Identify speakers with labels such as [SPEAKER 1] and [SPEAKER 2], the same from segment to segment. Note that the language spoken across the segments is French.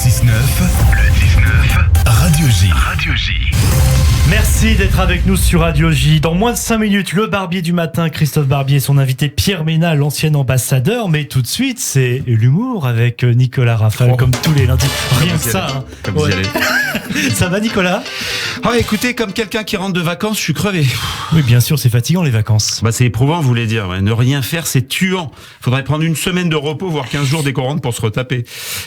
[SPEAKER 1] 6-9, Radio J.
[SPEAKER 2] Merci d'être avec nous sur Radio J. Dans moins de 5 minutes, le barbier du matin, Christophe Barbier, et son invité Pierre Ménal, l'ancien ambassadeur. Mais tout de suite, c'est l'humour avec Nicolas Rafal, comme tous les lundis. Rien que ça. Hein.
[SPEAKER 3] Comme vous y allez.
[SPEAKER 2] Ça va, Nicolas?
[SPEAKER 3] Ah, écoutez, comme quelqu'un qui rentre de vacances, je suis crevé.
[SPEAKER 2] Oui, bien sûr, c'est fatigant les vacances.
[SPEAKER 3] Bah, c'est éprouvant, vous voulez dire. Ouais. Ne rien faire, c'est tuant. Faudrait prendre une semaine de repos, voire 15 jours dès qu'on rentre pour se retaper.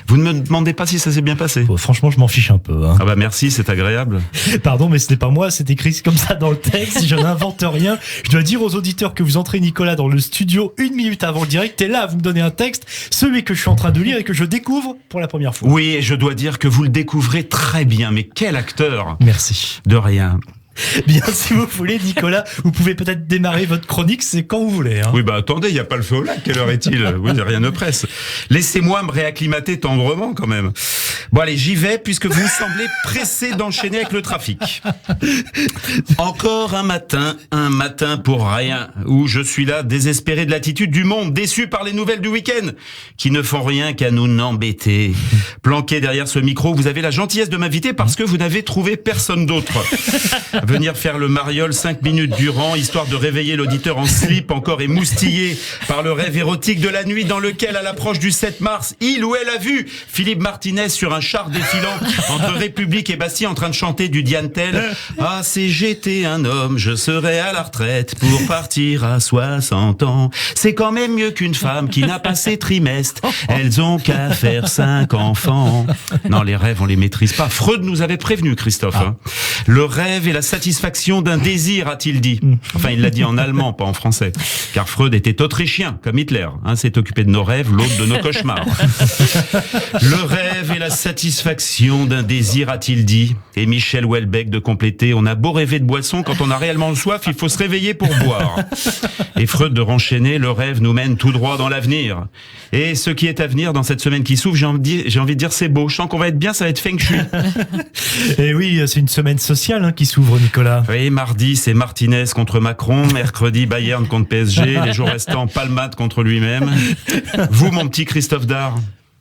[SPEAKER 3] Vous ne me demandez pas si ça s'est bien passé?
[SPEAKER 2] Oh, franchement, je m'en fiche un peu. Hein.
[SPEAKER 3] Ah bah merci, c'est agréable.
[SPEAKER 2] Pardon, mais ce n'est pas moi, c'est écrit comme ça dans le texte. Je n'invente rien. Je dois dire aux auditeurs que vous entrez, Nicolas, dans le studio 1 minute avant le direct. Et là, vous me donnez un texte, celui que je suis en train de lire et que je découvre pour la première fois.
[SPEAKER 3] Oui, et je dois dire que vous le découvrez très bien. Mais quel acteur!
[SPEAKER 2] Merci.
[SPEAKER 3] De rien.
[SPEAKER 2] Bien, si vous voulez, Nicolas, vous pouvez peut-être démarrer votre chronique, c'est quand vous voulez. Hein.
[SPEAKER 3] Oui, bah attendez, il n'y a pas le feu au lac, quelle heure est-il? Oui, rien ne presse. Laissez-moi me réacclimater tendrement quand même. Bon allez, j'y vais puisque vous me semblez pressé d'enchaîner avec le trafic. Encore un matin pour rien, où je suis là, désespéré de l'attitude du monde, déçu par les nouvelles du week-end, qui ne font rien qu'à nous embêter. Planqué derrière ce micro, vous avez la gentillesse de m'inviter parce que vous n'avez trouvé personne d'autre. Venir faire le mariole 5 minutes durant, histoire de réveiller l'auditeur en slip, encore émoustillé par le rêve érotique de la nuit dans lequel, à l'approche du 7 mars, il ou elle a vu Philippe Martinez sur un char défilant entre République et Bastille en train de chanter du Diantel. Ah, si j'étais un homme, je serais à la retraite pour partir à 60 ans. C'est quand même mieux qu'une femme qui n'a pas ses trimestres. Elles ont qu'à faire 5 enfants. Non, les rêves, on les maîtrise pas. Freud nous avait prévenu, Christophe. Hein. Le rêve est la satisfaction d'un désir, a-t-il dit. Enfin, il l'a dit en allemand, pas en français. Car Freud était autrichien, comme Hitler. Hein, s'est occupé de nos rêves, l'autre de nos cauchemars. Le rêve est la satisfaction d'un désir, a-t-il dit. Et Michel Houellebecq de compléter. On a beau rêver de boisson, quand on a réellement soif, il faut se réveiller pour boire. Et Freud de renchaîner, le rêve nous mène tout droit dans l'avenir. Et ce qui est à venir dans cette semaine qui s'ouvre, j'ai envie de dire c'est beau. Je sens qu'on va être bien, ça va être feng shui.
[SPEAKER 2] Et oui, c'est une semaine sociale qui s'ouvre, Nicolas.
[SPEAKER 3] Oui, mardi, c'est Martinez contre Macron. Mercredi, Bayern contre PSG. Les jours restants, Palmade contre lui-même. Vous, mon petit Christophe Dard.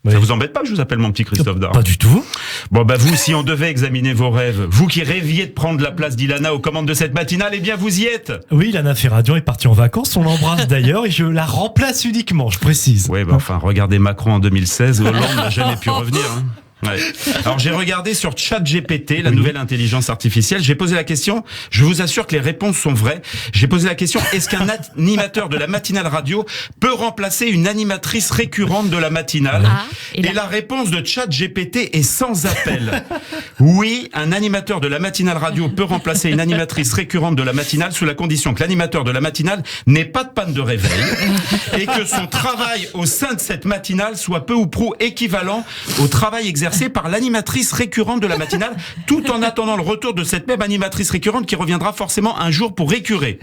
[SPEAKER 3] Oui. Ça vous embête pas que je vous appelle mon petit Christophe Dard?
[SPEAKER 2] Pas du tout.
[SPEAKER 3] Bon, bah vous, si on devait examiner vos rêves, vous qui rêviez de prendre la place d'Ilana aux commandes de cette matinale, eh bien vous y êtes.
[SPEAKER 2] Oui, Ilana Ferradian est partie en vacances, on l'embrasse d'ailleurs et je la remplace uniquement, je précise.
[SPEAKER 3] Oui, bah enfin, regardez Macron en 2016, Hollande n'a jamais pu revenir. Hein. Ouais. Alors j'ai regardé sur ChatGPT, la nouvelle intelligence artificielle, j'ai posé la question, je vous assure que les réponses sont vraies, j'ai posé la question, est-ce qu'un animateur de la matinale radio peut remplacer une animatrice récurrente de la matinale? Et la réponse de ChatGPT est sans appel. Oui, un animateur de la matinale radio peut remplacer une animatrice récurrente de la matinale sous la condition que l'animateur de la matinale n'ait pas de panne de réveil et que son travail au sein de cette matinale soit peu ou prou équivalent au travail exercé par l'animatrice récurrente de la matinale, tout en attendant le retour de cette même animatrice récurrente qui reviendra forcément un jour pour récurer.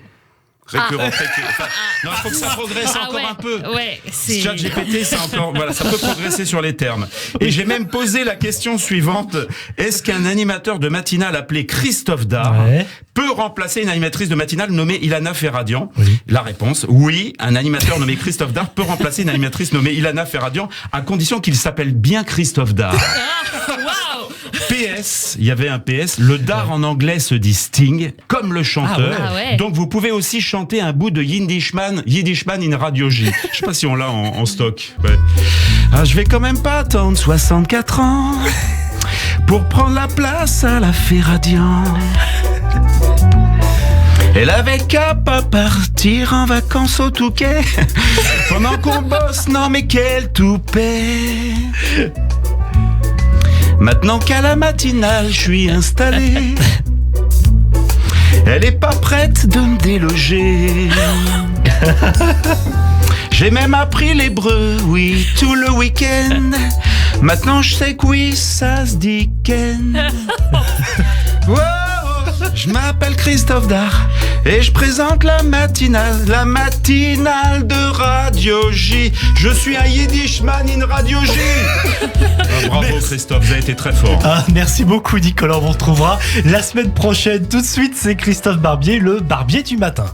[SPEAKER 3] Récurrente. Enfin, non, il faut que ça progresse encore un peu.
[SPEAKER 4] Ouais,
[SPEAKER 3] ChatGPT, ça peut progresser sur les termes. Et j'ai même posé la question suivante. Est-ce qu'un animateur de matinale appelé Christophe Dard peut remplacer une animatrice de matinale nommée Ilana Ferradian? La réponse, oui, un animateur nommé Christophe Dard peut remplacer une animatrice nommée Ilana Ferradian à condition qu'il s'appelle bien Christophe Dard. PS, il y avait un PS, le Dard en anglais se dit Sting, comme le chanteur. Donc vous pouvez aussi chanter un bout de Yiddishman in Radio J. Je sais pas si on l'a en stock. Ouais. Ah, je vais quand même pas attendre 64 ans pour prendre la place à la Ferradian. Elle avait qu'à pas partir en vacances au Touquet pendant qu'on bosse, non mais quel toupet. Maintenant qu'à la matinale, je suis installé, elle est pas prête de me déloger. J'ai même appris l'hébreu, oui, tout le week-end. Maintenant je sais que oui, ça se dit Ken. Wow, je m'appelle Christophe Dard et je présente la matinale de Radio J. Je suis un Yiddishman in Radio J. Bravo Christophe, vous avez été très fort.
[SPEAKER 2] Merci beaucoup Nicolas, on vous retrouvera la semaine prochaine. Tout de suite, c'est Christophe Barbier, le barbier du matin.